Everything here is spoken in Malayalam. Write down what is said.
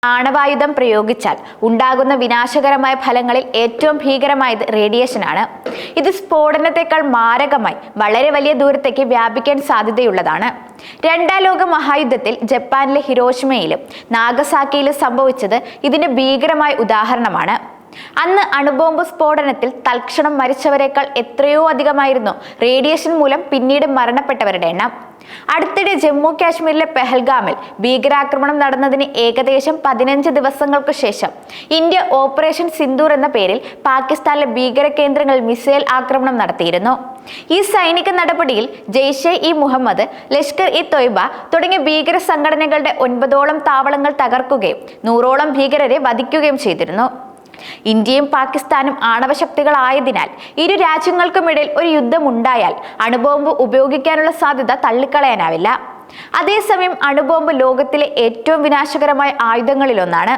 ആണവായുധം പ്രയോഗിച്ചാൽ ഉണ്ടാകുന്ന വിനാശകരമായ ഫലങ്ങളിൽ ഏറ്റവും ഭീകരമായത് റേഡിയേഷനാണ്. ഇത് സ്ഫോടനത്തെക്കാൾ മാരകമായി വളരെ വലിയ ദൂരത്തേക്ക് വ്യാപിക്കാൻ സാധ്യതയുള്ളതാണ്. രണ്ടാം ലോക മഹായുദ്ധത്തിൽ ജപ്പാനിലെ ഹിരോഷിമയിലും നാഗസാക്കിയിലും സംഭവിച്ചത് ഇതിന് ഭീകരമായ ഉദാഹരണമാണ്. അന്ന് അണുബോംബ് സ്ഫോടനത്തിൽ തൽക്ഷണം മരിച്ചവരെക്കാൾ എത്രയോ അധികമായിരുന്നു റേഡിയേഷൻ മൂലം പിന്നീട് മരണപ്പെട്ടവരുടെ എണ്ണം. അടുത്തിടെ ജമ്മു കാശ്മീരിലെ പെഹൽഗാമിൽ ഭീകരാക്രമണം നടന്നതിന് ഏകദേശം 15 ദിവസങ്ങൾക്ക് ശേഷം ഇന്ത്യ ഓപ്പറേഷൻ സിന്ദൂർ എന്ന പേരിൽ പാകിസ്ഥാനിലെ ഭീകര കേന്ദ്രങ്ങളിൽ മിസൈൽ ആക്രമണം നടത്തിയിരുന്നു. ഈ സൈനിക നടപടിയിൽ ജെയ്ഷെ ഇ മുഹമ്മദ്, ലഷ്കർ ഇ തൊയ്ബ തുടങ്ങിയ ഭീകര സംഘടനകളുടെ 9ഓളം താവളങ്ങൾ തകർക്കുകയും 100ഓളം ഭീകരരെ വധിക്കുകയും ചെയ്തിരുന്നു. ഇന്ത്യയും പാകിസ്ഥാനും ആണവശക്തികളായതിനാൽ ഇരു രാജ്യങ്ങൾക്കുമിടയിൽ ഒരു യുദ്ധമുണ്ടായാൽ അണുബോംബ് ഉപയോഗിക്കാനുള്ള സാധ്യത തള്ളിക്കളയാനാവില്ല. അതേസമയം അണുബോംബ് ലോകത്തിലെ ഏറ്റവും വിനാശകരമായ ആയുധങ്ങളിലൊന്നാണ്.